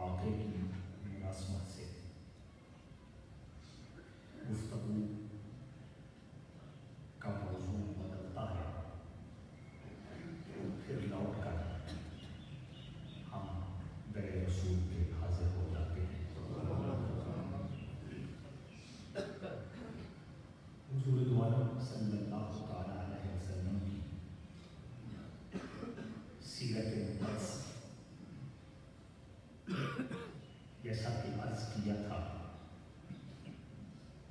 वाक़े की मुनासबत से गुफ्तगू का मौजू बदलता है, फिर लौट कर हम दर रसूल पे हाजिर हो जाते हैं। हुज़ूर दो आलम सल्लल्लाहु तआला अलैहि वसल्लम की सीरत मुक़द्दस, जैसा कि अर्ज़ किया था,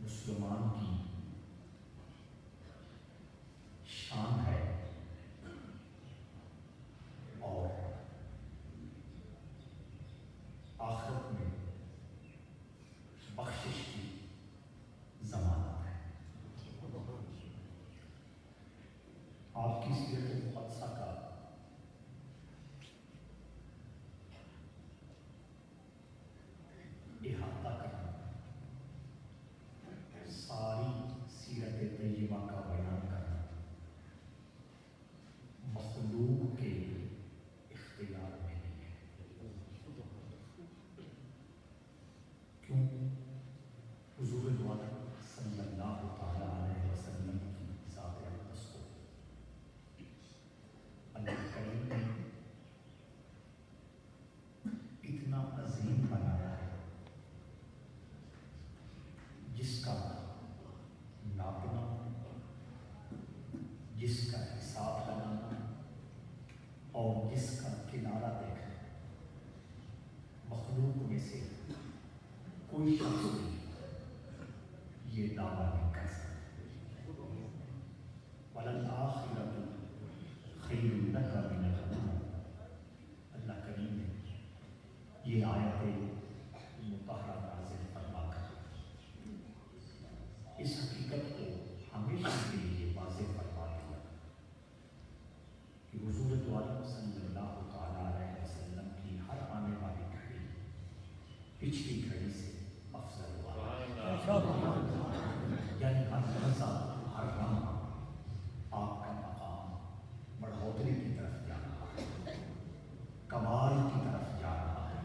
मुसलमान की शान है और आखिरत में बख्शिश की ज़मानत है। आपकी सीरत मुक़द्दसा का इहाता करना, सारी सीरत तय्यबा का बयान करना मखलूक के इख्तियार में नहीं है। क्यों? हुज़ूर दो आलम सल्लल्लाहु तआला अलैहि वसल्लम की ज़ात अक़दस को अल्लाह करीम ने इतना अजीम बनाया है, जिसका नापना, जिसका हिसाब लगाना और जिसका किनारा देखना मखलूक में से कोई शख्स भी ये दावा नहीं कर सकता। वलल आखिरतु खैरुन लका मिनल ऊला। अल्लाह करीम ने ये आयतें मुतहरा नाज़िल फरमाकर इस हकीकत को हमेशा के लिए वाज़ेह फरमा दिया कि हुज़ूर दो आलम सल्लल्लाहु तआला अलैहि वसल्लम की हर आने वाली घड़ी पिछली घड़ी से अफजल हुआ। यानी हर लहज़ा, हर लम्हा आपका मकाम बढ़ोतरी की तरफ जा रहा है, कमाल की तरफ जा रहा है,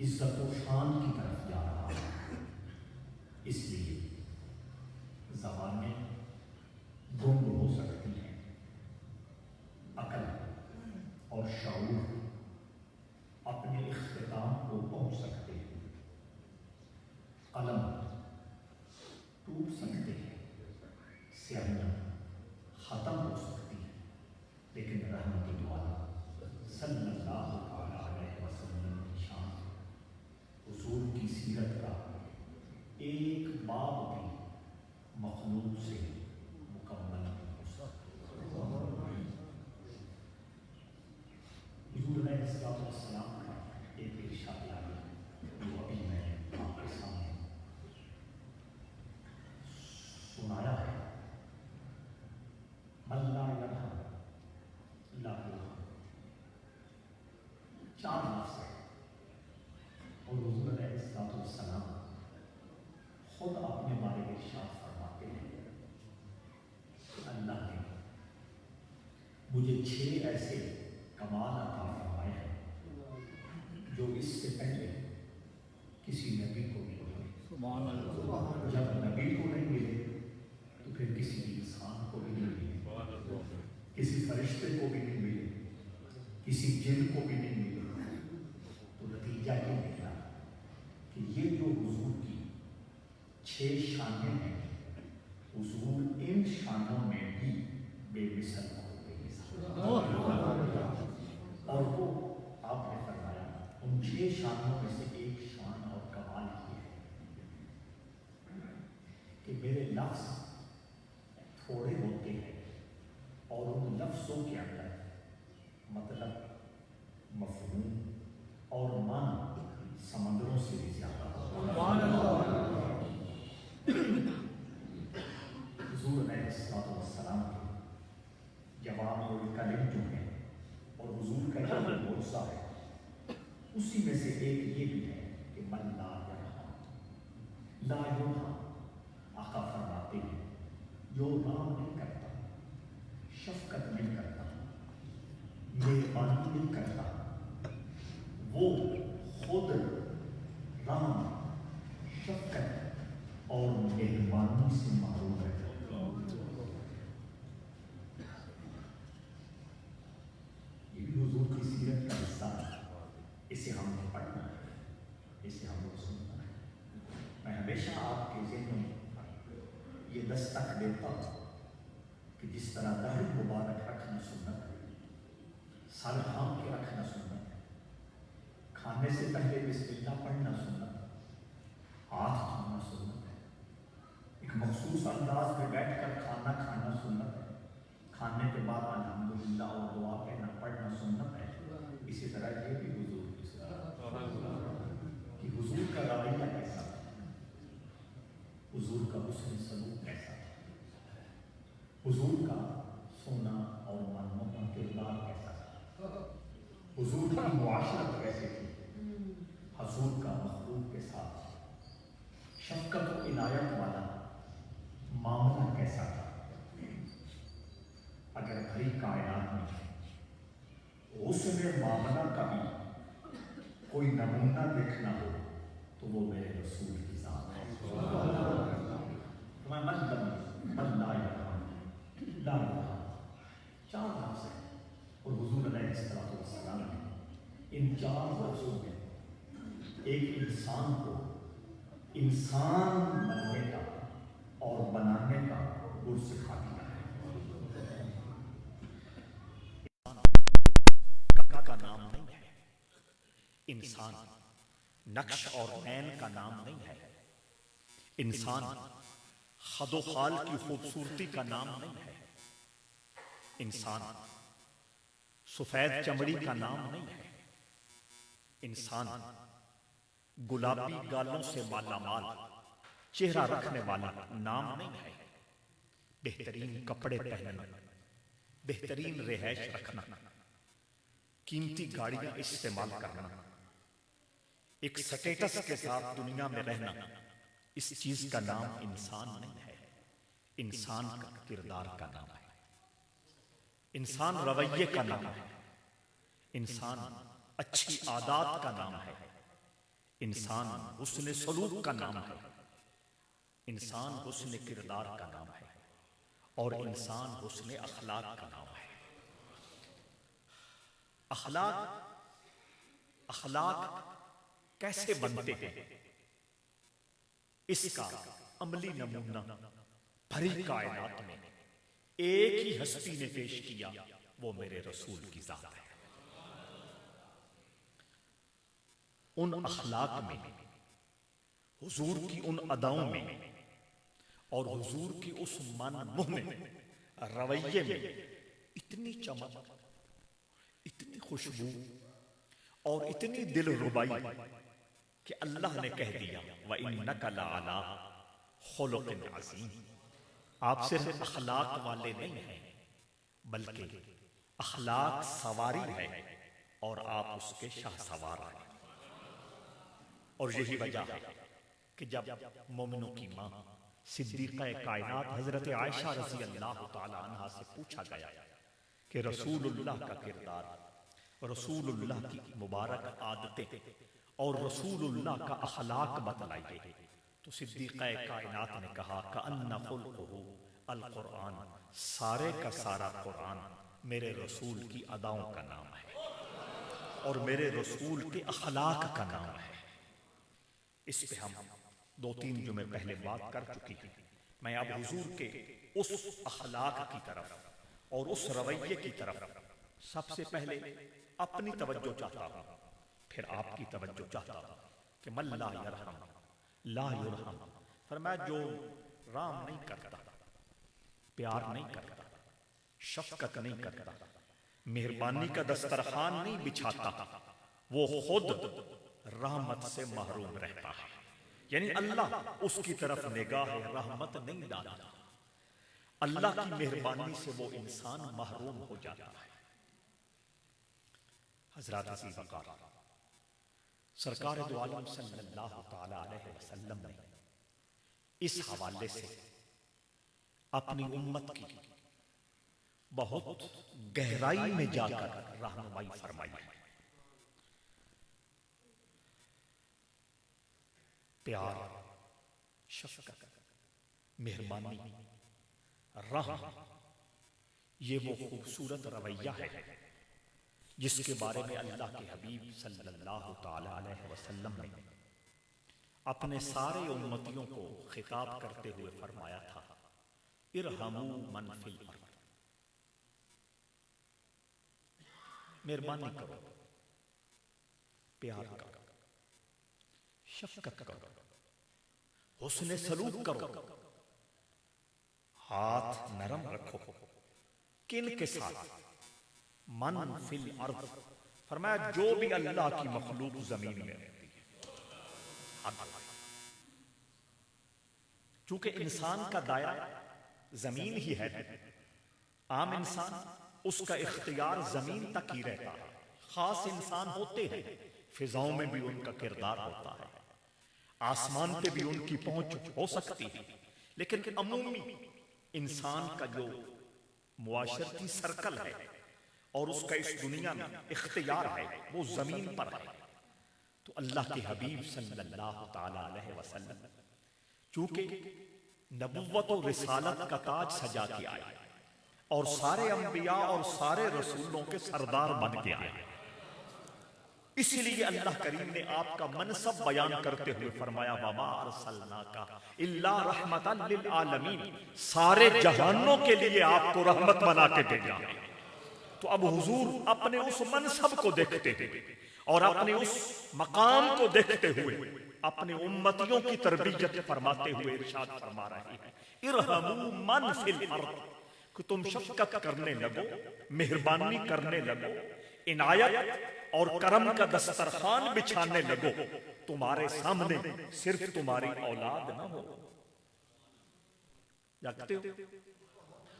इज्जत व शान की तरफ जा रहा है। इसलिए ज़बानें गुम हो सकती हैं, अकल और शऊर अपने इख्तिताम को पहुँच सकते हैं, कलम टूट सकते हैं, स्याहियाँ ख़त्म हो सकती हैं, लेकिन रहमत दो आलम सल्लल्लाहु अलैहि वसल्लम की शान, हुज़ूर की सीरत का एक बाब भी मखलूक से मुकम्मल नहीं हो सकता। हुज़ूर अलैहिस्सलाम का एक इरशाद याद है, जो अभी मैं आपके सामने सुनाया है। मन ला यरहम ला युरहम, चार लफ्ज़ है और हुज़ूर अलैहिस्सलाम खुद अपने बारे में इरशाद फरमाते हैं कि अल्लाह ने मुझे 6 ऐसे कमाल अता फरमाए हैं जो इससे पहले किसी नबी को नहीं मिले। जब नबी को नहीं मिले तो फिर किसी इंसान को भी नहीं मिले, किसी फरिश्ते को भी नहीं मिले, किसी जिन को भी नहीं मिले। तो नतीजा ये निकला कि ये जो हुज़ूर की 6 शानें हैं, हुज़ूर इन शानों में भी बेमिसल और बेमिसाल, और वो आपने फरमाया उन 6 शानों में से एक शान और कमाल ये है कि मेरे लफ्ज़ थोड़े होते हैं और उन लफ्ज़ों के अंदर मतलब, मफ़हूम और माना समंदरों से भी ज़्यादा। हुज़ूर अलैहिस्सलाम के जवामिउल कलिम जो हैं और हुज़ूर का जो मौज़ा है, उसी में से एक ये भी है कि मन ला यरहम ला युरहम। आका फरमाते हैं जो राम नहीं करता, शफ़क़त नहीं करता, मेहरबानी नहीं करता, वो खुद राम शफकत और मेहरबानी से महरूम है। ये भी हुजूर की सीरत का हिस्सा है, इसे हमने पढ़ना है, इसे हमने सुनना है। मैं हमेशा आपके ज़हन में ये दस्तक देता हूँ कि जिस तरह दाढ़ी मुबारक रखना सुन्नत है, सर ढांप के रखना सुन्नत है, खाने से पहले बिस्मिल्लाह पढ़ना सुन्नत है, हाथ धोना सुन्नत है, एक मखसूस अंदाज में बैठकर खाना खाना सुन्नत है, खाने के बाद अल्हम्दुलिल्लाह और दुआ कहना पढ़ना सुन्नत है। इसी तरह ये भी हुजूर की सुन्नत कि हुजूर का रवैया कैसा था, हुजूर का हुस्न सलूक कैसा था, हुजूर का सोना और मनमोहन किरदार कैसा था, हुजूर की मुआशरत कैसे थी, हुजूर का मखलूक के साथ शफ़क़त और इनायत वाला मामला कैसा था। अगर भरी कायनात में हुस्न मामला का भी कोई नमूना देखना हो तो वो मेरे रसूल की ज़ात है। मैं मन ला चार लफ्ज़ हैं और हुजूर अलैहिस्सलाम ने इन चार लफ्ज़ों में एक इंसान को इंसान बनने का और बनाने का गुर सिखा दिया है। का नाम नहीं है, इंसान नक्श और नैन का नाम नहीं है, इंसान खदो खाल की खूबसूरती का नाम नहीं है, इंसान सफेद चमड़ी का नाम नहीं है, इंसान गुलाबी गालों से मालामाल चेहरा रखने वाला नाम नहीं है। बेहतरीन कपड़े पहनना, बेहतरीन रिहाइश रखना, कीमती गाड़ियां इस्तेमाल करना, एक स्टेटस के साथ दुनिया में रहना, इस चीज का नाम इंसान नहीं है, इंसान का किरदार का नाम है, इंसान रवैये का नाम है, इंसान अच्छी आदत का नाम है, इंसान हुस्न सलूक का नाम है, इंसान हुस्न किरदार का नाम है और इंसान हुस्न अखलाक का नाम है। अखलाक कैसे बनते हैं, इसका अमली नमूना भरी कायनात में एक ही हस्ती ने पेश किया, वो मेरे रसूल की जात है। उन अखलाक में, हुजूर की उन अदाओं में और हुजूर की उस मन मुह में, रवैये में इतनी चमक, इतनी खुशबू और इतनी दिलरुबाई कि अल्लाह ने कह दिया व इन्नका लअला खुलुक़िन अज़ीम, आप सिर्फ अखलाक वाले नहीं हैं बल्कि अखलाक सवारी है और आप उसके शाहसवार हैं। और यही वजह है कि जब मोमिनों की मां सिद्दीक़ा कायनात हजरत आयशा रज़ी अल्लाह तआला अन्हा से पूछा गया कि रसूलुल्लाह का किरदार, रसूलुल्लाह की मुबारक आदतें और रसूलुल्लाह का अखलाक बतलाइए, तो सिद्दीक़ा कायनात ने कहा कअन्ना खुल्क़ुहु अल कुरआन, सारे का सारा कुरान मेरे रसूल की अदाओं का नाम है और मेरे रसूल के अखलाक का नाम है। इस पे हम 2-3 जुमे पहले बात कर चुकी हैं। मैं अब हुजूर के उस अखलाक की तरफ और उस रवैये की तरफ सबसे पहले अपनी तवज्जो चाहता हूं, फिर आपकी तवज्जो चाहता हूं कि मन ला यरहम ला युरहम, फरमाया जो राम नहीं करता, प्यार नहीं करता, शफकत नहीं करता, मेहरबानी का दस्तरखान नहीं बिछाता, वो खुद रहमत से महरूम रहता है। यानी अल्लाह उसकी तरफ निगाह रहमत नहीं डालता, अल्लाह की मेहरबानी से वो इंसान महरूम हो जाता है। हज़रत अज़ीज़ वक़ार सरकार दो आलम सल्लल्लाहु तआला अलैहि वसल्लम ने इस हवाले से अपनी उम्मत की बहुत गहराई में जाकर रहनुमाई फरमाई है। प्यार, शफकत, मेहरबानी, रहम, ये वो खूबसूरत रवैया है जिसके बारे में अल्लाह के हबीब सल्लल्लाहु ताला अलैहि वसल्लम ने अपने सारे उम्मतियों को खिताब करते हुए फरमाया था, इरहमू मन फिल अर्द, मेहरबानी करो, प्यार करो, शफकत करो, हुस्न सलूक करो, हाथ नरम रखो। किन के साथ? मन फिल अर्द, फरमाया जो भी अल्लाह की मखलूक जमीन में रहती है। चूंकि इंसान का दायरा जमीन ही है, आम इंसान उसका इख्तियार जमीन तक ही रहता है। खास इंसान होते हैं, फिजाओं में भी उनका किरदार होता है, आसमान पे भी उनकी पहुंच हो सकती है, लेकिन अमूमी इंसान का जो मुआशरती सर्कल है और उसका इस दुनिया में इख्तियार है वो जमीन पर है। तो अल्लाह के हबीब सल्लल्लाहु ताला अलैहि वसल्लम चूंकि नबुव्वत और रिसालत का ताज सजा के आए और सारे अंबिया और सारे रसूलों के सरदार बन के आए, इसलिए अल्लाह करीम ने आपका मनसब बयान करते हुए फरमाया, वमा अरसलनाका इल्ला रहमतन लिल आलमीन, सारे जहानों के लिए आपको रहमत बना के भेजा। तो अब हुजूर अपने उस मनसब को देखते हुए और अपने उस मकाम को देखते हुए अपने उम्मतियों की तरबियत फरमाते हुए इरशाद फरमा रहे हैं, इरहमू मन फिल अर्द, कि तुम शफकत करने लगो, मेहरबानी करने लगो, इनायत और करम का दस्तरखान बिछाने लगो। तुम्हारे सामने सिर्फ तुम्हारी औलाद ना हो, जानते हो,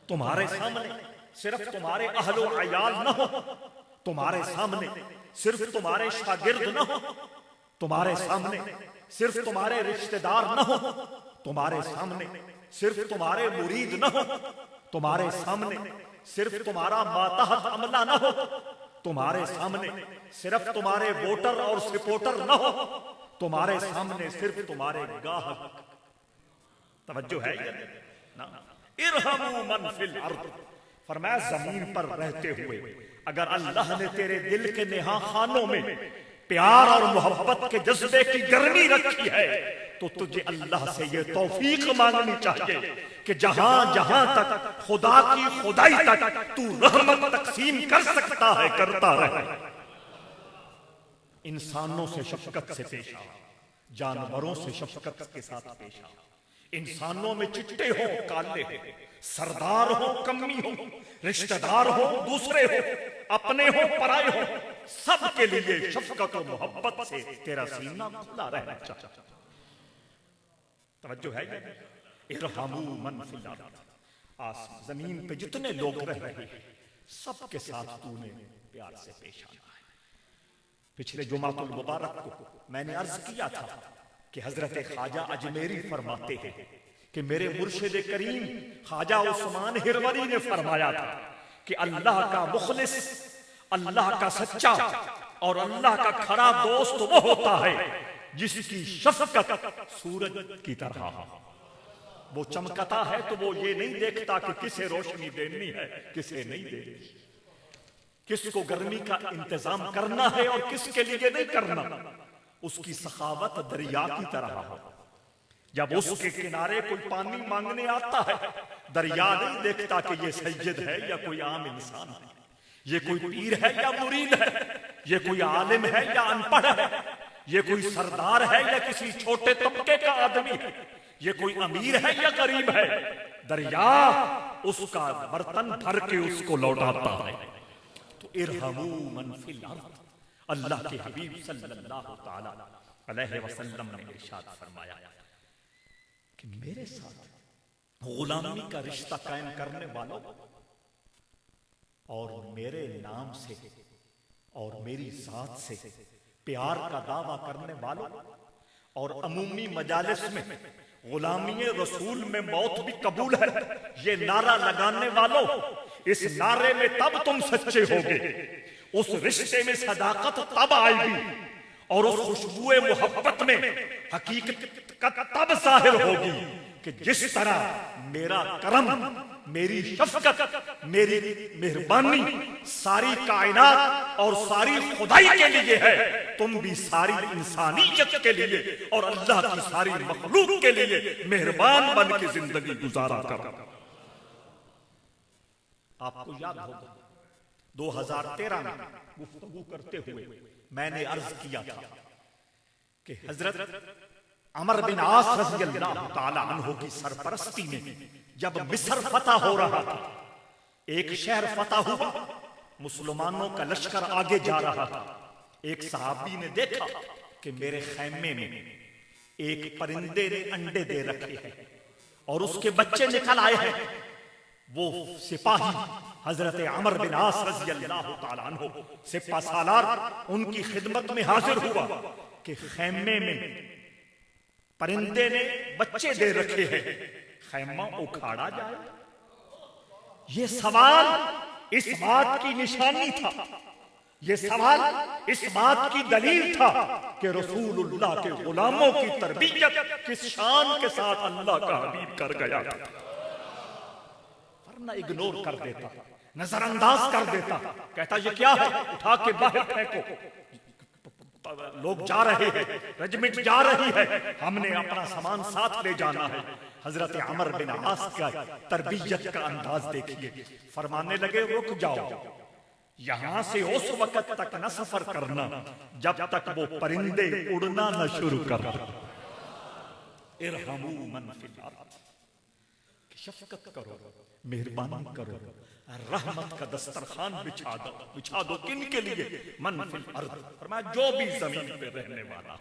तुम्हारे सामने सिर्फ तुम्हारे अहलो अयाल न हो, तुम्हारे सामने सिर्फ तुम्हारे शागिर्द न हो, तुम्हारे सामने सिर्फ तुम्हारे रिश्तेदार न हो, तुम्हारे सामने सिर्फ तुम्हारे मुरीद न हो, तुम्हारे सामने सिर्फ तुम्हारा मातहत अमला न हो, तुम्हारे सामने सिर्फ तुम्हारे वोटर और सपोर्टर न हो, तुम्हारे सामने सिर्फ तुम्हारे गाहक। तवज्जो है ये ना? इरहमू मन फिल अर्द, फरमाया जमीन पर रहते हुए अगर अल्लाह ने तेरे दिल के नेहा खानों में प्यार और मोहब्बत के जज्बे की गर्मी रखी है तो तुझे अल्लाह से ये तौफीक मांगनी चाहिए कि जहां जहां तक खुदा की खुदाई तक तू रहमत तकसीम कर सकता है करता रहे। इंसानों से शफकत से पेश आ, जानवरों से शफकत के साथ पेश आ, इंसानों में चिट्टे हो काले हो, सरदार हो कमी हो, रिश्तेदार हो दूसरे हो, अपने हो पराए हो, सबके लिए शफकत और मोहब्बत से तेरा सीना खुला रहना चाहिए। तवज्जो है ये? इरहमू मन फिल अर्द, आसमान जमीन पे जितने लोग रह रहे हैं सबके साथ तूने प्यार से पेश आना है। पिछले जुमातुल मुबारक को मैंने अर्ज किया था कि हजरत ख्वाजा अजमेरी फरमाते हैं कि मेरे मुर्शिद करीम ख्वाजा उस्मान हिरवरी ने फरमाया था कि अल्लाह का मुखलिस, अल्लाह का सच्चा और अल्लाह का खरा दोस्त वो होता है जिसकी शफकत सूरज की तरह हो। वो चमकता है तो वो ये नहीं देखता कि किसे रोशनी देनी है किसे नहीं देनी, किसको गर्मी का इंतजाम करना है और किसके लिए नहीं करना। उसकी सखावत दरिया की तरह हो, जब उसके किनारे कोई पानी मांगने आता है दरिया नहीं देखता कि ये सैयद है या कोई आम इंसान है, ये कोई पीर है या मुरीद है, ये कोई आलिम है या अनपढ़ है, ये कोई सरदार है या किसी छोटे तबके का आदमी है, ये कोई अमीर है या गरीब है। दरिया उसका बर्तन भर के उसको लौटाता है। तो इरहमू मन फिल अर्द, अल्लाह के हबीब सल्लल्लाहु ताला अलैहि वसल्लम ने इरशाद फरमाया कि मेरे साथ गुलामी का रिश्ता कायम करने वालों और मेरे नाम से और मेरी जात से प्यार का दावा करने वालों और अमूमी मजालिस में गुलामी रसूल में मौत भी कबूल है ये नारा लगाने वालों, इस नारे में तब तुम सच्चे होगे, उस रिश्ते में सदाकत तब आएगी और उस खुशबुए मोहब्बत में हकीकत का तब जाहिर होगी कि जिस तरह मेरा करम, मेरी शफकत, मेरी मेहरबानी सारी कायनात और सारी खुदाई के लिए है, तुम भी सारी इंसानियत के लिए और अल्लाह की सारी मखलूक के लिए मेहरबान बन के जिंदगी गुजारा करो। आपको याद होगा 2013 में गुफ्तगू करते हुए मैंने अर्ज किया था कि हजरत अमर बिन आस रज़ियल्लाहु ताला अन्हु की सरपरस्ती में जब मिस्र फतह हो रहा था, एक शहर फतह हुआ, मुसलमानों का लश्कर आगे जा रहा था। एक सहाबी ने देखा कि मेरे खैमे में एक परिंदे ने अंडे दे रखे हैं और उसके बच्चे निकल आए हैं। वो सिपाही हजरत अमर बिन आस रज़ियल्लाहु ताला अन्हु सिपा सालार उनकी खिदमत में हाजिर हुआ कि खैमे में परिंदे ने बच्चे दे रखे हैं, खैमा उखाड़ा जाए। ये सवाल इस बात की निशानी था, ये सवाल इस बात की दलील था कि रसूलुल्लाह के गुलामों की तरबियत किस शान के साथ अल्लाह का हबीब कर गया, वरना इग्नोर कर देता, नजरअंदाज कर देता, कहता ये क्या है, उठा के बाहर फेंको, लोग जा रहे हैं, रेजिमेंट जा रही है, हमने अपना सामान साथ ले जाना है। हजरत अमर बिन आस का तरबियत का अंदाज देखिए, फरमाने लगे रुक जाओ, यहां से उस वक्त तक न सफर करना जब तक वो परिंदे उड़ना न शुरू कर। इरहमू मन फिल अर्द, शफकत करो, मेहरबानी करो, रहमत का दस्तरखान बिछा दो किन के लिए, मन फिल अर्द, फरमाया जो भी जमीन पे रहने वाला।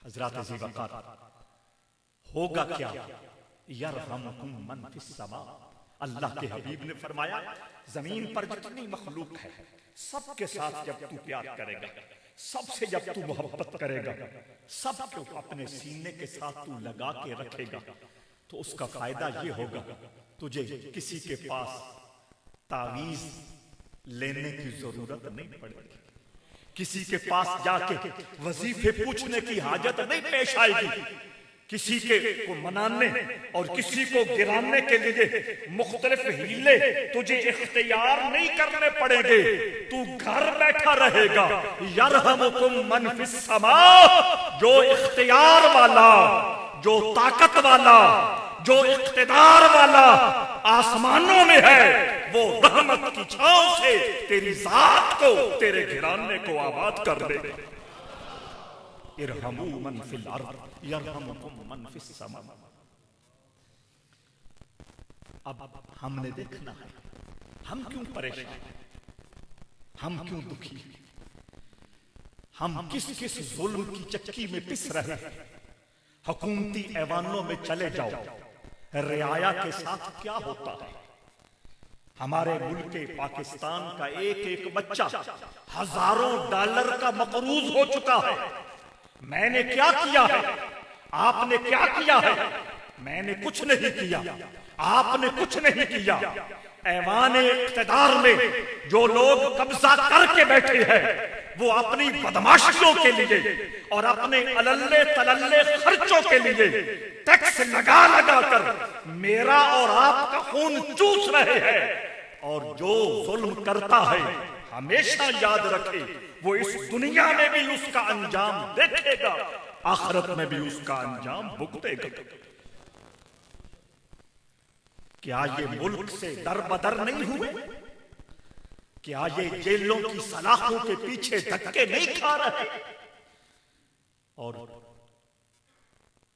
हजरत अज़ी वक़ार होगा क्या, यरहमुकुम मन फिस समा, अल्लाह के हबीब ने फरमाया जमीन पर जितनी मखलूक है सबके साथ जब तू प्यार करेगा, सबसे जब तू मोहब्बत करेगा, सबको अपने सीने के साथ तू लगा के रखेगा, तो उसका फायदा ये होगा तुझे किसी के पास तावीज लेने की जरूरत नहीं पड़ेगी, किसी के पास जाके वजीफे पूछने की हाजत नहीं पेश आएगी, किसी के को मनाने और किसी को गिराने के लिए मुख्तलिफ हीले तुझे इख्तियार नहीं करने पड़ेंगे, तू घर बैठा रहेगा। यरहमुकुम मन फिस समा, जो इख्तियार वाला, जो ताकत वाला, जो इख्तिदार वाला आसमानों में है, वो रहमत की छांव से तेरी जात को, तेरे घराने को आबाद कर देगा। इरहमू मन फिल अर्द यरहमुकुम मन फिस समा। अब हमने देखना है हम क्यों परेशान, हम क्यों दुखी, हम किस किस जुल्म की चक्की में पिस रहे हैं। हुकूमती ऐवानों में चले जाओ, रियाया के साथ क्या होता है। हमारे मुल्क पाकिस्तान का एक एक बच्चा हजारों डॉलर का मकरूज हो चुका है। मैंने क्या किया है, आपने क्या किया है, मैंने कुछ नहीं किया, आपने कुछ नहीं किया। ऐवान इक़्तिदार में जो लोग कब्जा करके बैठे हैं, वो अपनी बदमाशियों के लिए और अपने अलल्ले तलल्ले खर्चों के लिए टैक्स लगा लगा कर मेरा और आपका खून चूस रहे हैं। और जो जुल्म करता है हमेशा याद रखे, वो इस दुनिया में भी उसका अंजाम देखेगा, आखिरत में भी उसका अंजाम भुगतेगा। क्या ये मुल्क से दर बदर नहीं हुए? क्या ये जेलों की सलाखों के पीछे धक्के नहीं खा रहे? और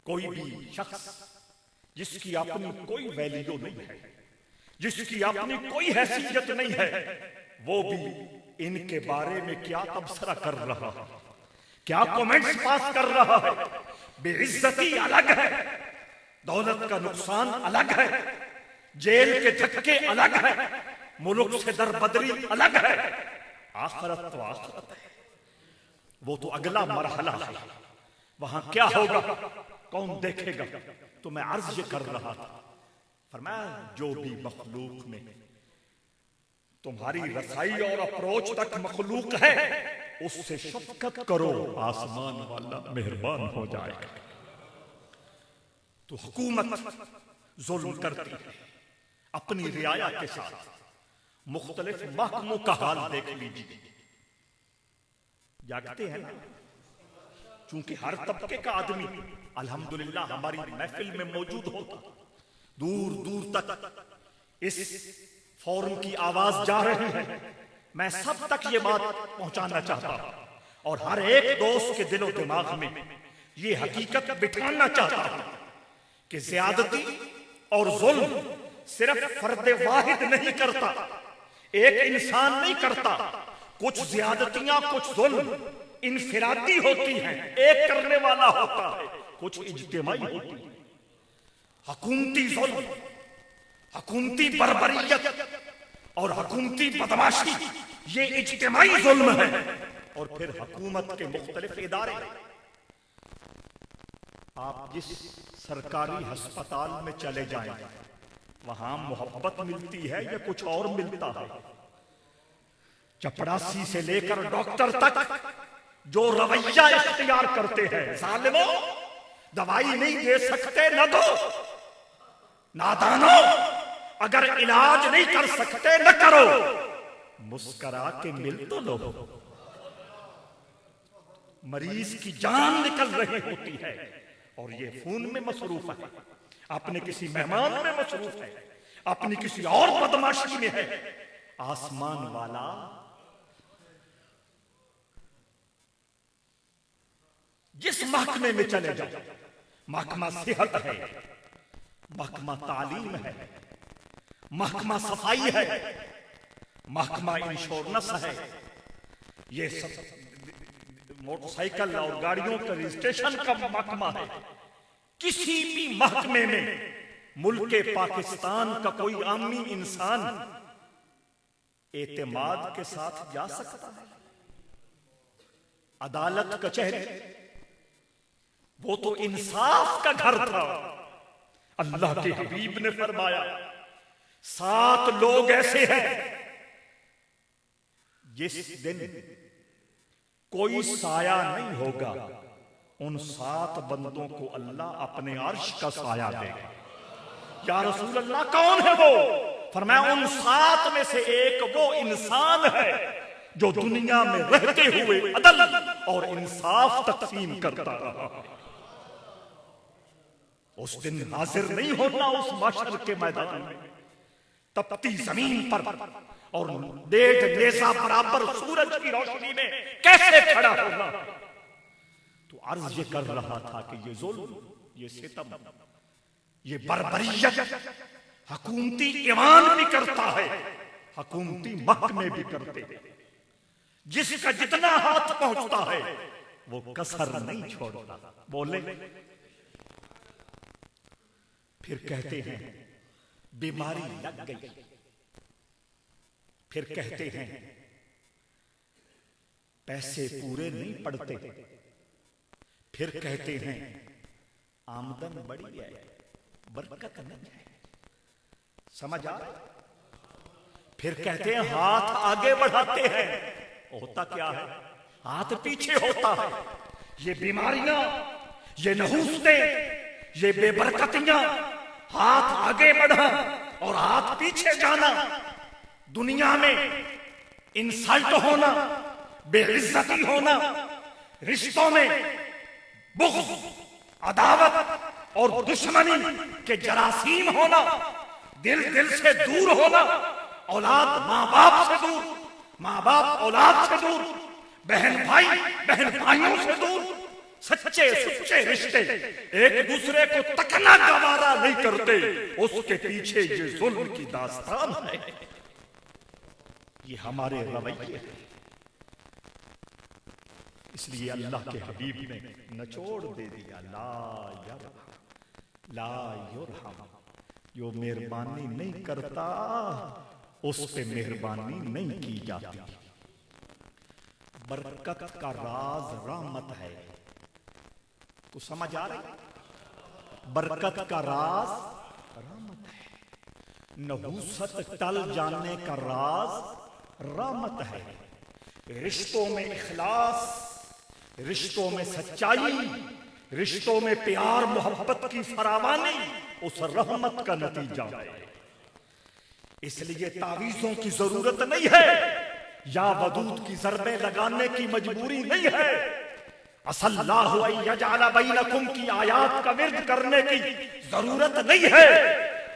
कोई भी शख्स जिसकी अपनी कोई वैल्यू नहीं है, जिसकी अपनी कोई हैसियत नहीं है, वो भी इनके बारे में क्या तबसरा कर रहा है, क्या कमेंट्स पास कर रहा है। बेइज्जती अलग है, दौलत का नुकसान अलग है, जेल के धक्के अलग है, मुल्क से दरबदरी अलग है। आखिरत तो आखिरत है, वो तो अगला मरहला है। वहां क्या होगा कौन देखेगा। तो मैं अर्ज कर रहा था, फरमाया जो भी मखलूक में तुम्हारी रसाई और अप्रोच तक मखलूक है, उससे शफकत करो, आसमान वाला मेहरबान हो जाएगा। तो हुकूमत जुल्म करती है अपनी रियाया के साथ। मुख्तलिफ महकमों का हाल देख लीजिए, जागते हैं ना। चूंकि हर तबके का आदमी अल्हम्दुलिल्लाह हमारी महफिल में मौजूद होता, दूर दूर तक इस फोरम की आवाज जा रही है। मैं सब तक ये बात पहुंचाना चाहता हूं और हर एक दोस्त के दिलो दिमाग में ये हकीकत बिठाना चाहता हूं कि ज्यादती और जुल्म सिर्फ फर्द वाहिद नहीं करता, एक इंसान नहीं करता। कुछ ज्यादतियां, कुछ जुल्म इनफिरादी होती हैं, एक करने वाला होता है, कुछ इज्तिमाई होती है। हुकूमती जुल्म, हुकूमती बर्बरियत और हुकूमती बदमाशी ये इज्तिमाई जुल्म है। और फिर हुकूमत के मुख्तलिफ इदारे, आप जिस सरकारी अस्पताल में चले जाएं, वहां मोहब्बत मिलती है या कुछ और मिलता है? चपड़ासी से लेकर डॉक्टर तक जो रवैया इख्तियार करते हैं, जालिमों, दवाई नहीं दे सकते न दो, नादानो अगर इलाज नहीं कर सकते न करो, मुस्करा के मिल तो लो। मरीज की जान निकल रही होती है और ये खून में मसरूफ है, अपने किसी मेहमान में मसरूफ है, अपनी किसी और बदमाशी में है। आसमान वाला जिस महकमे में चले जाओ, महकमा सेहत है, महकमा तालीम है, महकमा सफाई है, महकमा इंश्योरेंस है, ये सब मोटरसाइकिल और गाड़ियों का रजिस्ट्रेशन का महकमा है। किसी भी महकमे में मुल्क पाकिस्तान का कोई आमी इंसान एतमाद के साथ जा सकता है? अदालत कचहरी वो तो इंसाफ का घर था। अल्लाह के हबीब ने फरमाया, 7 लोग ऐसे हैं जिस दिन कोई साया नहीं होगा, उन 7 बंदों को अल्लाह अपने अर्श का साया देगा। या रसूल अल्लाह, कौन है वो? फरमाया, उन 7 में से एक वो इंसान है जो दुनिया में रहते हुए अदल और इंसाफ तकसीम करता रहा। उस दिन हाजिर नहीं होना उस माशर के मैदान में, तपती जमीन पर और 1.5 नेज़ा बराबर सूरज की रोशनी में कैसे खड़ा होगा? तो अर्ज ये कर रहा था कि ये जुल्म, ये सितम, ये बर्बरियत हुकूमती ईमान भी करता है, हुकूमती महकमे भी करते हैं। जिसका जितना हाथ पहुंचता है वो कसर नहीं छोड़ता। बोले, फिर कहते हैं बीमारी लग गई, फिर कहते हैं पैसे पूरे नहीं पड़ते, फिर कहते हैं आमदन बड़ी है, बरकत नहीं है। समझ आ? फिर कहते हैं हाथ आगे बढ़ाते हैं, होता क्या है? हाथ पीछे होता है। ये बीमारियां, ये नहूसते, ये बेबरकतियां, हाथ आगे बढ़ा और हाथ पीछे जाना, दुनिया में इंसल्ट होना, बेइज्जती होना, रिश्तों में बुग़्ज़, अदावत और दुश्मनी के जरासीम होना, दिल दिल से दूर होना, औलाद माँ बाप से दूर, माँ बाप औलाद से दूर, बहन भाइयों से दूर, सच्चे सुच्चे रिश्ते एक दूसरे को तकना गवारा नहीं करते। उसके पीछे ये जुल्म की दास्तान है। ये हमारे रवैये हैं। इसलिए अल्लाह के हबीब ने नचोड़ दे दिया, ला युरहम, जो मेहरबानी नहीं करता उस पे मेहरबानी नहीं की जाती। बरकत का राज रहमत है। तो समझ आ रही? बरकत का राज रहमत है। नहूसत टल जाने का राज रहमत है। रिश्तों में इखलास, रिश्तों में सच्चाई, रिश्तों में प्यार मोहब्बत की फरावानी उस रहमत का नतीजा है। इसलिए तावीज़ों की जरूरत नहीं है या वदूद की ज़रबें लगाने की मजबूरी नहीं है। असल्लाहु अन यजअल बैनकुम की आयात का विर्द करने की जरूरत नहीं है।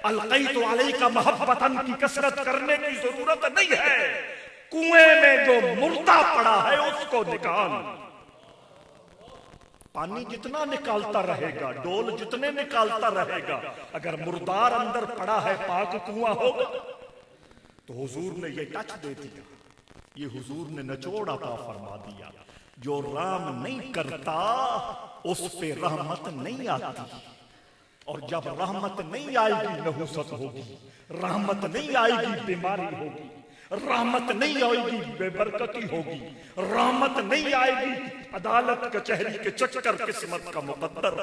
अलक़ैतु अलैका महब्बतन की कसरत करने की जरूरत नहीं है। कुएं में जो मुर्दा पड़ा है उसको निकाल। पानी जितना निकालता रहेगा, डोल जितने निकालता रहेगा, अगर मुर्दार अंदर पड़ा है पाक कुआं होगा। तो हुजूर ने ये टच दे दिया, ये हुजूर ने निचोड़ अता फरमा दिया। जो राम नहीं करता उस पे रहमत नहीं आती, और जब रहमत नहीं आएगी नहुसत होगी, रहमत नहीं आएगी बीमारी होगी, रहमत नहीं आएगी बेबरकती होगी, रहमत नहीं आएगी अदालत कचहरी के चक्कर किस्मत का मुकद्दर,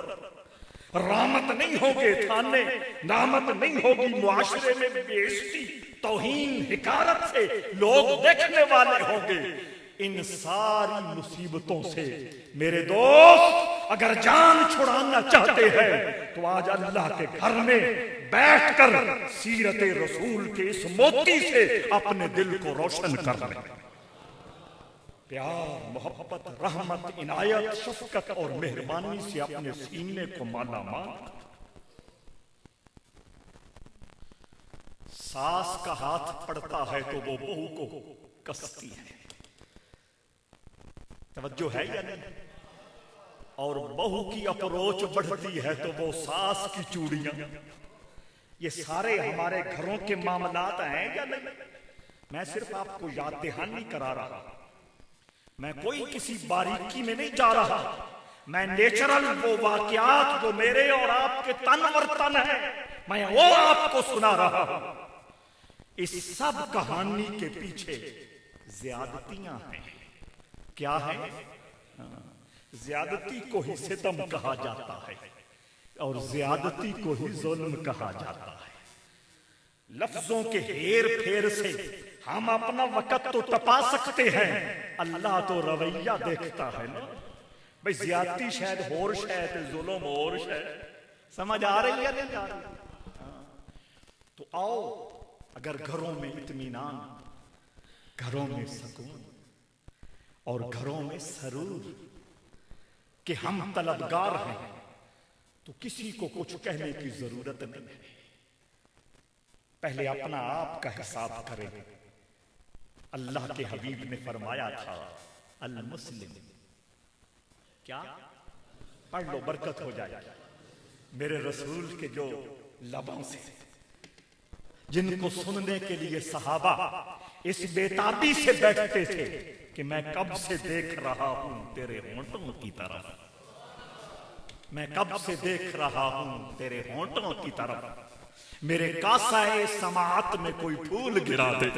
रहमत नहीं होगी थाने, रहमत नहीं होगी मुआशरे में बेइज्जती तौहीन हिकारत से लोग देखने वाले होंगे। इन सारी मुसीबतों से मेरे दोस्त अगर जान छुड़ाना चाहते हैं तो आज अल्लाह के घर में बैठकर सीरत रसूल के इस मोती से अपने दिल को रोशन कर लें। प्यार, मोहब्बत, रहमत, इनायत, शफकत और मेहरबानी से अपने सीने को माला माल। सास का हाथ पड़ता है तो वो बहू को कसती है, तवज्जो है या नहीं? और बहू की अप्रोच बढ़ती है तो वो सास की चूड़ियां। ये सारे हमारे घरों के मामलात हैं या नहीं? मैं सिर्फ आपको याद दहानी करा रहा, मैं कोई किसी बारीकी में नहीं जा रहा। मैं नेचुरल वो वाकयात जो मेरे और आपके तन वर्तन है, मैं वो आपको सुना रहा हूं। इस सब कहानी के पीछे ज्यादतियां हैं। क्या है? ज्यादती को ही सितम कहा जाता है और ज्यादती को ही जुल्म कहा जाता है। लफ्जों के हेर फेर से हम अपना वक्त तो टपा सकते हैं, अल्लाह तो रवैया देखता है ना। भाई ज्यादती शायद होर शायद जुल्म और शायद, समझ आ रही है नहीं आ रही? तो आओ, अगर घरों में इत्मीनान, घरों में सुकून और घरों में सरूर कि हम तलबगार हैं, तो किसी को कुछ कहने की जरूरत नहीं है। पहले अपना आप का हिसाब करें। अल्लाह के हबीब ने फरमाया था, अल मुस्लिम, क्या पढ़ लो बरकत हो जाएगी। मेरे रसूल के जो लबों से, जिनको सुनने के लिए सहाबा इस बेताबी से बैठते थे कि मैं कब से देख रहा हूं तेरे होंठों की तरफ, मैं कब से देख रहा हूं तेरे होंठों की तरफ, मेरे कासाए समाअत में कोई फूल गिरा दे।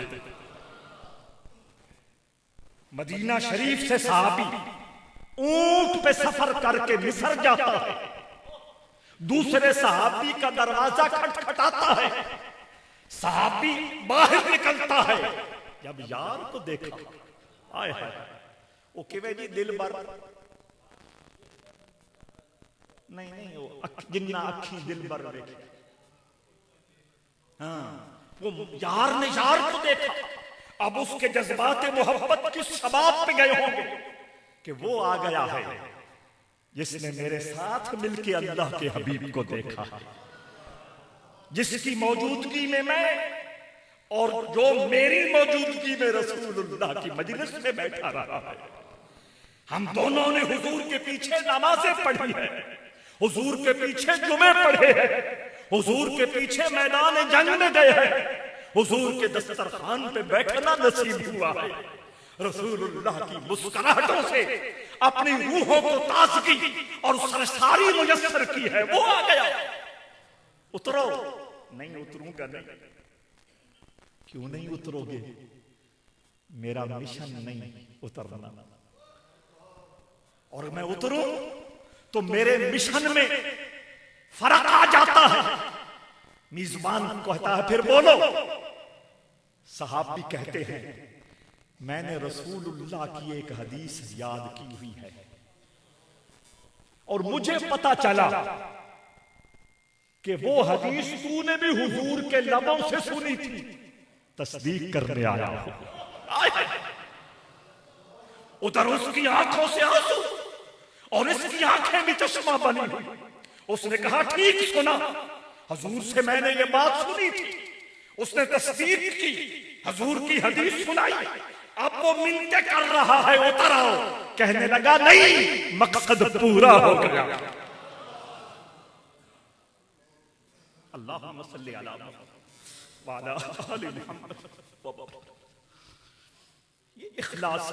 मदीना शरीफ से सहाबी ऊंट पे सफर करके मिस्र जाता है, दूसरे सहाबी का दरवाजा खटखटाता है, सहाबी बाहर निकलता है। जब यार को देखा, आए है वो किवे जी दिल भर नहीं नहीं वो जिन्ना अखी दिल भर देखे। हाँ, वो यार ने यार को देखा, अब उसके जज्बात मोहब्बत की शबाब पे गए होंगे कि वो आ गया है जिसने मेरे साथ मिलके अल्लाह के हबीब को देखा, जिसकी मौजूदगी में मैं और जो मेरी मौजूदगी में रसूलुल्लाह की मजलिस में बैठा रहा है। हम दोनों ने हुजूर के पीछे नमाजें पढ़ी है, हुजूर के पीछे जुमे पढ़े हैं, हुजूर के पीछे मैदान जंग में गए हैं, हुजूर के दस्तरखान पे बैठना नसीब हुआ है। रसूलुल्लाह की मुस्कुराहटों से अपनी रूहों को ताजगी और सरसारी मुयस्सर की है। वो आ गया, उतरो। नहीं उतरूंगा नहीं। क्यों नहीं उतरोगे? मेरा मिशन नहीं उतरना, और मैं उतरूं तो मेरे मिशन में फर्क आ जाता है। मेजबान कहता है फिर बोलो, सहाबी कहते हैं मैंने रसूलुल्लाह की एक हदीस याद की हुई है और मुझे पता चला कि वो हदीस तूने भी हुजूर के लबों से सुनी थी, तस्दीक करने आया हूं। उधर उसकी आंखों से आंसू और इसकी आंखें भी चश्मा बनी हुई। उसने कहा ठीक सुना, हुजूर से मैंने ये बात सुनी थी। उसने तस्दीक की, हुजूर की हदीस सुनाई। अब वो मिन्नतें कर रहा है उतर आओ। कहने लगा नहीं, मकसद पूरा हो गया। अल्लाहुम्मा सल्ली अला मुहम्मद व अला आलि मुहम्मद। ये इखलास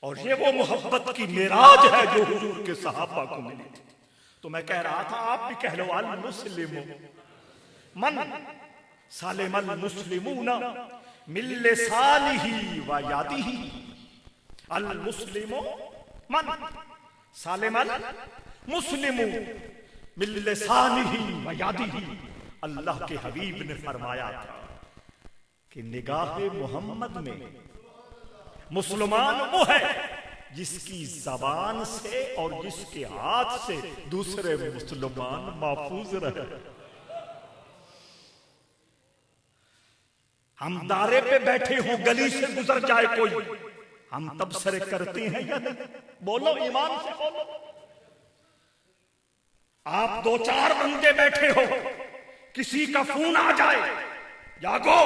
और ये वो मोहब्बत की मेराज है जो हुजूर के सहाबा को मिली थी। तो मैं कह रहा था आप भी कह लो, अल मुस्लिमु मन सालिमल मुस्लिमूना मिन लिसानिही व यादिही। अल मुस्लिमु मन सालिमल मुस्लिमू मिन लिसानिही व यादिही। अल्लाह के हबीब ने फरमाया था कि निगाह मोहम्मद में मुसलमान वो है जिसकी जबान से और जिसके हाथ से दूसरे मुसलमान महफूज रहे। हम दारे पे बैठे हो, गली से गुजर जाए कोई, हम तबसरे करते हैं या नहीं? बोलो ईमान से बोलो। आप दो चार बंदे बैठे हो, किसी का फोन आ जाए, जागो,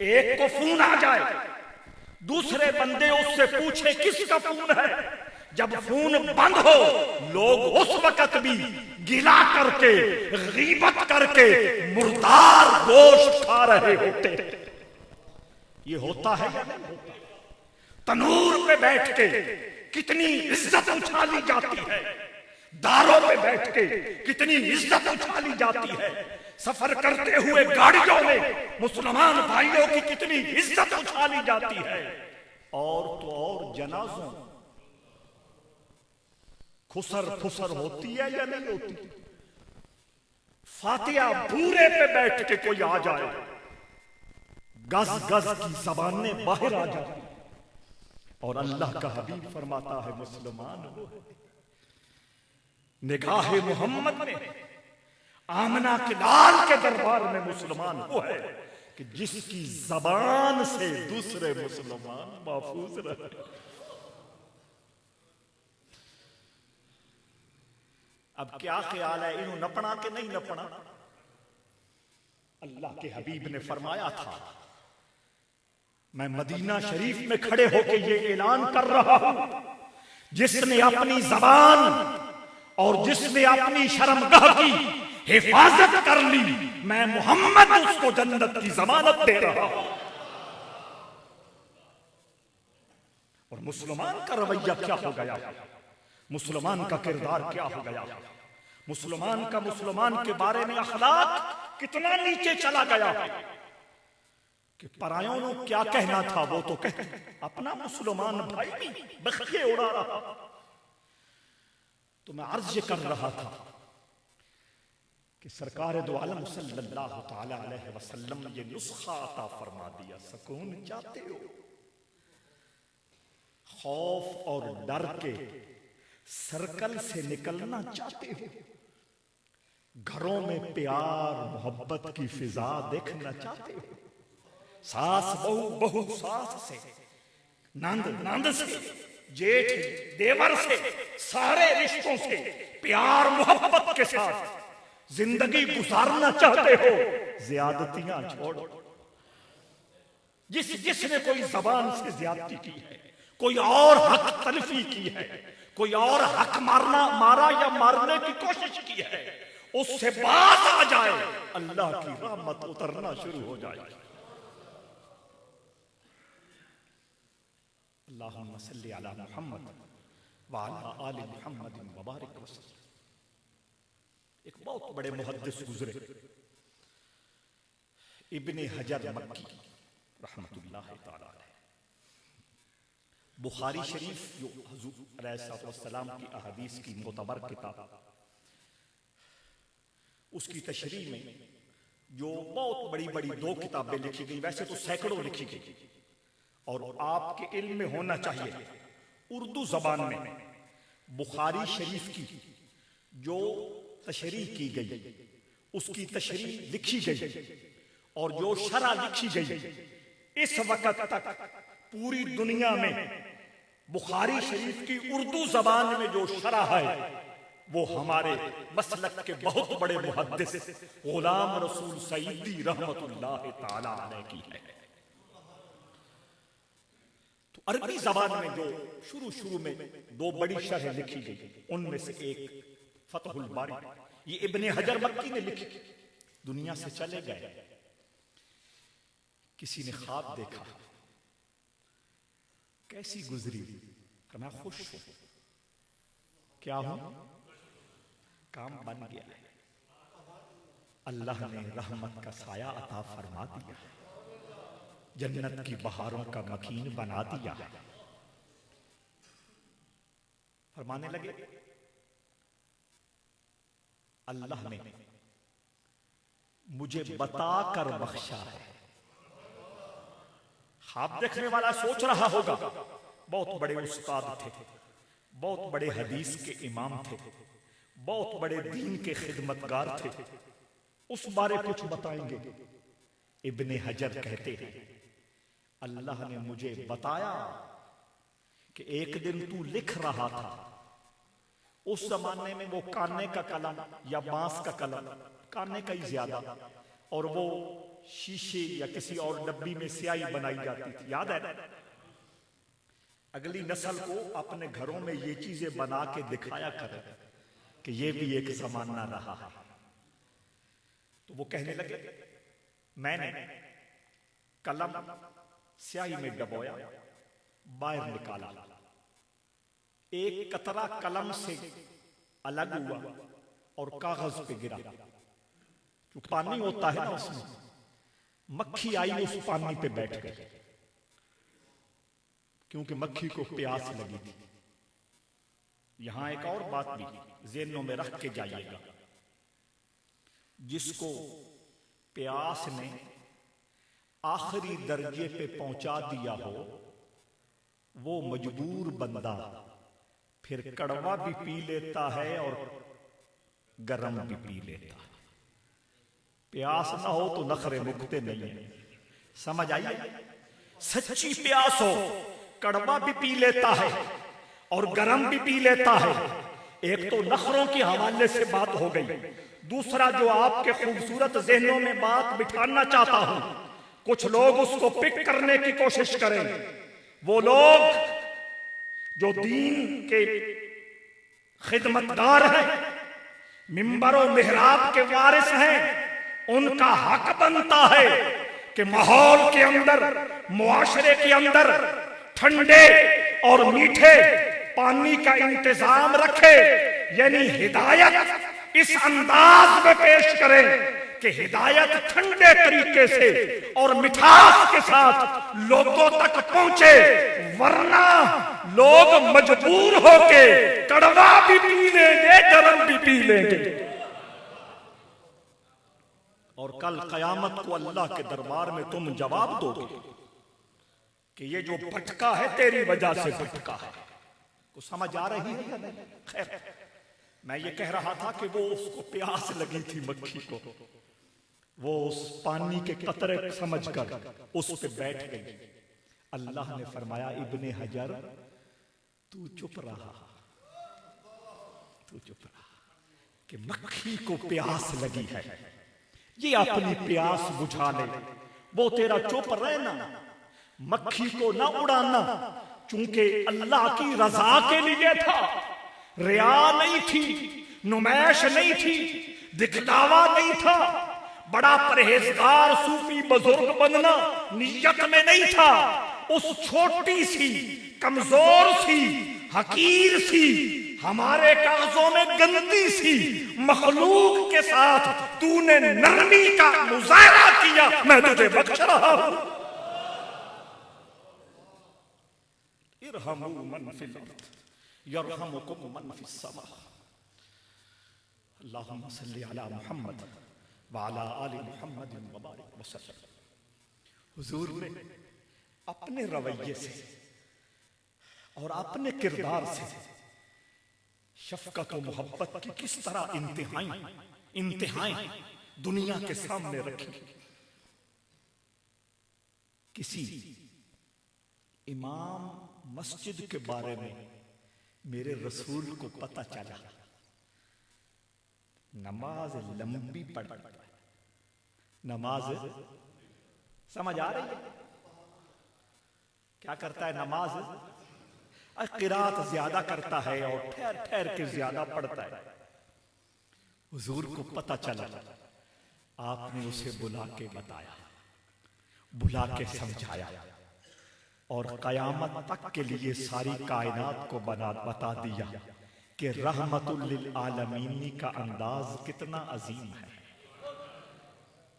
एक को फोन आ जाए, दूसरे बंदे उससे पूछे किसका फोन है, जब फोन बंद हो लोग उस वक्त भी गिला करके गीबत करके मुर्दार गोश्त खा रहे होते। ये होता है या नहीं होता? तनूर पे बैठ के कितनी इज्जत उछाली जाती है, दारों पे बैठ के कितनी इज्जत उछाली जाती है, सफर करते हुए गाड़ियों में मुसलमान भाइयों की कितनी इज्जत उछाली जाती है। और तो और जनाजों खुसर फुसर होती है या नहीं होती? फातिहा भूरे पे बैठ के कोई आ जाए, गज गज की जबानें बाहर आ जाती। और अल्लाह का हबीब फरमाता है मुसलमान वो है निगाह मोहम्मद में, आमना के लाल के दरबार में मुसलमान वो है कि जिसकी जबान से दूसरे मुसलमान महफूज रहे। अब क्या ख्याल है, इन्हों नपना के नहीं नपना? अल्लाह के हबीब ने फरमाया था, मैं मदीना शरीफ में खड़े होकर ये ऐलान कर रहा हूं, जिसने अपनी जबान और जिसने अपनी शर्मगाह की हिफाजत कर ली, मैं मोहम्मद उसको जन्नत की जमानत दे रहा हूं। और मुसलमान का रवैया क्या हो गया, मुसलमान का किरदार क्या हो गया, मुसलमान का मुसलमान के बारे में अखलाक कितना नीचे चला गया कि परायों ने क्या कहना था वो तो कहते, अपना मुसलमान भाई भी बख्तिये उड़ा रहा। तो मैं अर्ज कर रहा था कि सरकार दो आलम सल्लल्लाहु ताला अलैहि वसल्लम ने ये नुस्खा अता फरमा दिया, सुकून चाहते हो, खौफ और डर के सर्कल से निकलना चाहते हो, घरों में प्यार मोहब्बत की फिजा देखना चाहते हो, सास बहू बहू सास से, नंद नंद से, जेठ देवर से, सारे रिश्तों से प्यार मोहब्बत के साथ जिंदगी गुजारना चाहते हो, ज्यादतियां छोड़ो। जिसने कोई जबान से ज्यादती की है, कोई और हक तलफी की है, कोई और हक मारा या मारने की कोशिश की है, उससे बात आ जाए, अल्लाह की रहमत उतरना शुरू हो जाए। अल्लाहुम्मा सल्ली अला मुहम्मद व अला आलि मुहम्मद व बारिक वसल्लम। एक बहुत बड़े मुहद्दिस गुजरे, इब्ने हजर मक्की रहमतुल्लाह तआला अलैह। बुखारी शरीफ जो हुजूर अलैहिस्सलाम की अहादीस की मोतबर किताब, उसकी तशरीह में जो बहुत बड़ी बड़ी दो किताबें लिखी गई, वैसे तो सैकड़ों लिखी गई, और आपके इल्म में होना चाहिए उर्दू जबान में बुखारी शरीफ की जो तशरीह की गई, उसकी तशरीह लिखी गई और जो शरह लिखी गई, इस वक्त तक पूरी दुनिया में बुखारी शरीफ की उर्दू जबान में जो शरह है वो हमारे मसलक के बहुत बड़े मुहद्दिस गुलाम रसूल सईदी रहमतुल्लाह ताला अलैह की है। तो अरबी जबान में जो शुरू में दो बड़ी शरह लिखी गई, उनमें से एक फतहुल बारी, ये इब्ने हजर मक्की ने लिखी। दुनिया से चले गए, किसी ने ख्वाब देखा, कैसी गुजरी, मैं खुश हूं, क्या हूं, काम बन गया है, अल्लाह ने रहमत का साया अता फरमा दिया, जन्नत की बहारों का मकीन बना दिया। फरमाने लगे अल्लाह ने मुझे बताकर बख्शा है। ख्वाब देखने वाला सोच रहा होगा बहुत बड़े उस्ताद थे, बहुत बड़े हदीस के इमाम थे, बहुत बड़े दीन के खिदमतगार थे, उस बारे कुछ बताएंगे। इब्ने हजर कहते हैं अल्लाह ने मुझे बताया कि एक दिन तू लिख रहा था, उस जमाने में वो काने का कलम या बांस का कलम, काने का ही ज्यादा, और वो शीशे या किसी और डब्बी में स्याही बनाई जाती थी, याद है? अगली नस्ल को अपने घरों में ये चीजें बना के दिखाया करें कि ये भी एक जमाना रहा है। तो वो कहने लगे मैंने कलम स्याही में डबोया, बाहर निकाला, एक कतरा कलम से अलग हुआ और कागज पे गिरा। जो पानी होता है ना, उसमें मक्खी आई, उस पानी पे बैठ गई, क्योंकि मक्खी को प्यास लगी थी। यहां एक और बात भी ज़हनों में रख के जाइएगा, जिसको प्यास ने आखिरी दर्जे पे पहुंचा दिया हो, वो मजबूर बंदा फिर कड़वा भी पी लेता है और गरम भी पी लेता है। प्यास ना हो तो नखरे मुकते नहीं है, समझ आइए? सच्ची प्यास हो, कड़वा भी पी लेता है और गरम भी पी लेता है। एक तो नखरों के हवाले से बात हो गई, दूसरा जो आपके खूबसूरत ज़हनों में बात बिठाना चाहता हूं, कुछ लोग उसको पिक करने की कोशिश करें। वो लोग जो दीन के खिदमतगार हैं, मिंबर और मिहराब के वारिस हैं, उनका हक बनता है कि माहौल के अंदर, मुआशरे के अंदर ठंडे और मीठे पानी का इंतजाम रखे, यानी हिदायत इस अंदाज में पेश करें कि हिदायत ठंडे तरीके से और मिठास के साथ लोगों तक पहुंचे, वरना लोग मजबूर होके कड़वा भी पी लेंगे, गरम भी पी लेंगे, और कल कयामत को अल्लाह के दरबार में तुम जवाब दोगे कि ये जो भटका है तेरी वजह से भटका है। को समझ आ रही है या नहीं? खैर, मैं ये कह रहा था कि वो उसको प्यास लगी थी मक्खी को, वो उस पानी के कतरे समझकर उस पे बैठ गई। अल्लाह ने फरमाया इब्ने हजर तू चुप रहा, तू चुप रहा, कि मक्खी को प्यास लगी है, ये अपनी प्यास बुझा ले, वो तेरा चुप रहना, मक्खी को ना उड़ाना, चूंकि अल्लाह की रजा के लिए था, रिया नहीं थी, नुमाइश नहीं थी, दिखलावा नहीं था, बड़ा परहेजगार सूफी बुजुर्ग बनना नियत में नहीं था। उस छोटी सी, कमजोर सी, हकीर सी, हमारे कागजों में गंदी सी मखलूक के साथ तूने नरमी का मुजाहरा किया, मैं तुझे बख्श रहा हूं। इरहमू मन फिल अर्द यरहमुकुम मन फिस समा। अल्लाहुम्मा सल्ली अला मुहम्मद व अला आलि मुहम्मद व बारिक वसल्लम। हुजूर ने अपने रवैये से और अपने किरदार से शफकत और मोहब्बत की किस तरह इंतहाएं दुनिया के सामने रखी। किसी इमाम मस्जिद के बारे में मेरे रसूल को पता चला, नमाज लंबी पढ़ता है, नमाज समझ आ रही है क्या करता है, नमाज क़िरात ज्यादा करता है और ठहर ठहर के ज्यादा पढ़ता है। हुजूर को पता चला, आपने उसे बुला के बताया, बुला के समझाया और कयामत तक के लिए सारी कायनात को बता दिया कि रहमतुल लिल आलमीन का अंदाज कितना अजीम है।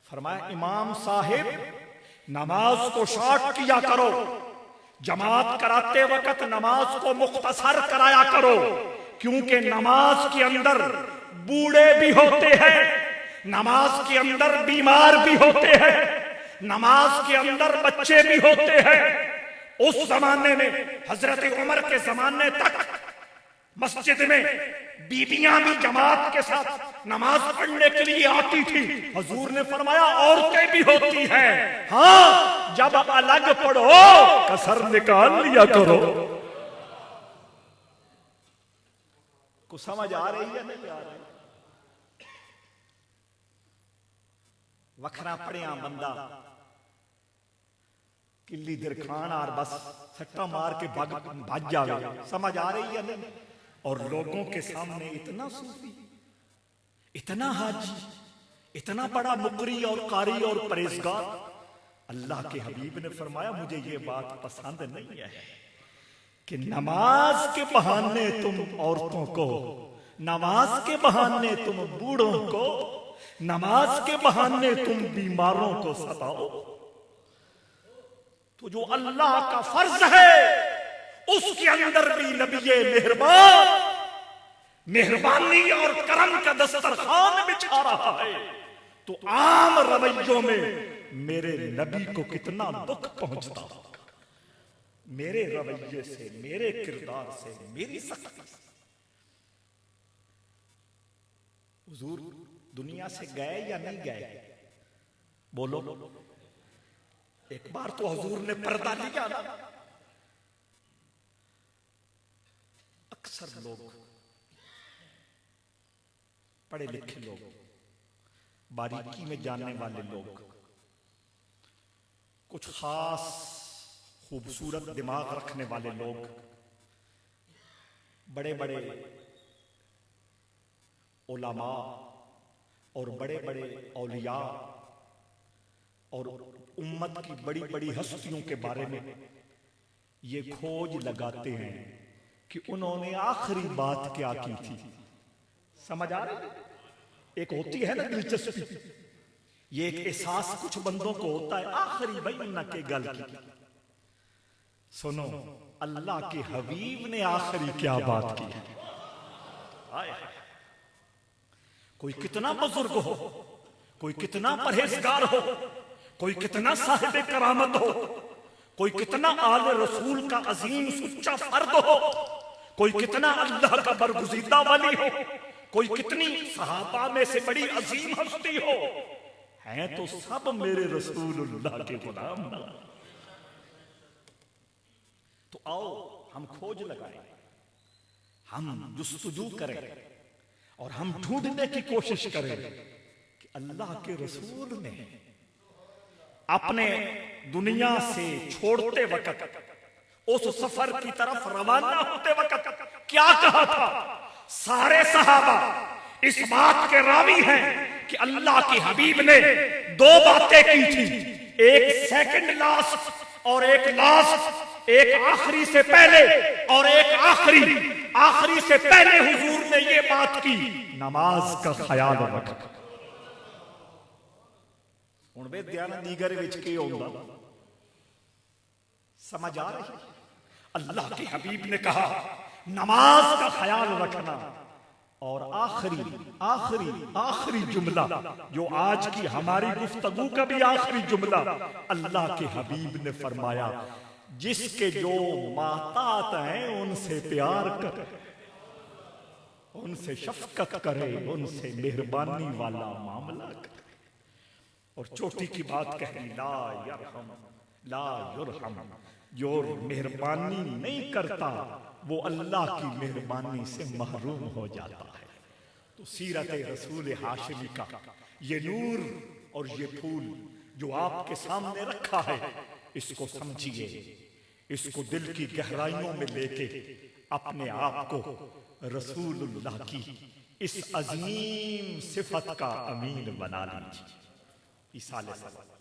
फरमाया, इमाम साहिब नमाज को शॉर्ट किया करो, जमात कराते वक्त नमाज को मुख्तसर कराया करो, क्योंकि नमाज के अंदर बूढ़े भी होते हैं, नमाज के अंदर बीमार भी होते हैं, नमाज के अंदर बच्चे भी होते हैं। उस जमाने में हजरत उमर के जमाने तक मस्जिद में बीबियां भी जमात के साथ नमाज पढ़ने के लिए आती थी। हुजूर ने फरमाया, औरतें भी होती हैं, हाँ जब अलग पढ़ो कसर निकाल लिया करो। कुछ समझ आ रही है नहीं आ रही? वखरा पढ़िया बंदा किल्ली दर खान और बस सट्टा मार के भाग जावे, समझ आ रही है नहीं? और लोगों के सामने इतना सूफी, इतना हाजी, इतना बड़ा मुकरी और कारी और परहेजगार। अल्लाह के हबीब ने फरमाया, मुझे ये बात पसंद नहीं है कि नमाज के बहाने तुम औरतों को, नमाज के बहाने तुम बूढ़ों को, नमाज के बहाने तुम बीमारों को सताओ। तो जो अल्लाह का फर्ज है उसके अंदर भी नबी मेहरबान मेहरबानी और करम का दस्तरखान बिछा रहा है, तो आम रवैयों में मेरे नबी को कितना दुख पहुंचता होगा, मेरे रवैये से, मेरे किरदार से, मेरी सख्ती से। हुजूर दुनिया से गए या नहीं गए? बोलो। एक बार तो हुजूर ने पर्दा लिया ना। अक्सर लोग, पढ़े लिखे लोग, बारीकी में जानने वाले लोग, कुछ खास खूबसूरत दिमाग रखने वाले लोग, बड़े बड़े उलमा और बड़े बड़े औलिया और उम्मत की बड़ी बड़ी हस्तियों के बारे में ये खोज लगाते हैं कि उन्होंने आखिरी बात क्या की थी। समझ आ रही है? एक होती है ना दिलचस्पी, ये एक एहसास कुछ बंदों को होता है, आखिरी भाई न के गल की। सुनो, अल्लाह के हबीब ने आखिरी क्या बात की। कोई कितना बुजुर्ग हो, कोई कितना परहेजगार हो, कोई कितना साहिब करामत हो, कोई कितना आले रसूल का अजीम सुच्चा फर्द हो, कोई कितना अल्लाह का बरगुज़ीदा वाली हो, कोई कितनी सहाबा में से बड़ी अजीम हस्ती हो, हैं तो सब मेरे रसूलुल्लाह के गुलाम ना। तो आओ हम खोज लगाएं, हम जुस्तजू करें और हम ढूंढने की कोशिश करें कि अल्लाह के रसूल ने अपने दुनिया से छोड़ते वक्त, उस सफर की तरफ रवाना होते वक्त क्या कहा था। सारे सहाबा इस बात के रावी हैं कि अल्लाह के हबीब ने दो बातें की थी, एक सेकंड लास्ट और एक लास्ट, एक आखिरी से पहले और एक आखिरी से पहले हुजूर ने ये बात की, नमाज का ख्याल रख। हुण वे ध्यान दीगर विच की होंदा, समझ आ रही है? अल्लाह के हबीब ने कहा नमाज का ख्याल रखना और आखिरी जुमला जो आज की हमारी गुफ्तगू का भी आखिरी जुमला, अल्लाह के हबीब ने फरमाया, जिसके जो मातात हैं उनसे प्यार कर, उनसे शफकत करे, उनसे मेहरबानी वाला मामला करे। और चोटी की बात कही, ला यरहम ला युरहम, जो मेहरबानी नहीं करता वो अल्लाह की मेहरबानी से महरूम हो जाता है। तो सीरत रसूल हाशिमी का ये नूर और ये फूल जो आपके सामने रखा है, इसको समझिए, इसको दिल की गहराइयों में लेके अपने आप को रसूलुल्लाह की इस अजीम सिफत का अमीन बना लीजिए। इसाले सलाम।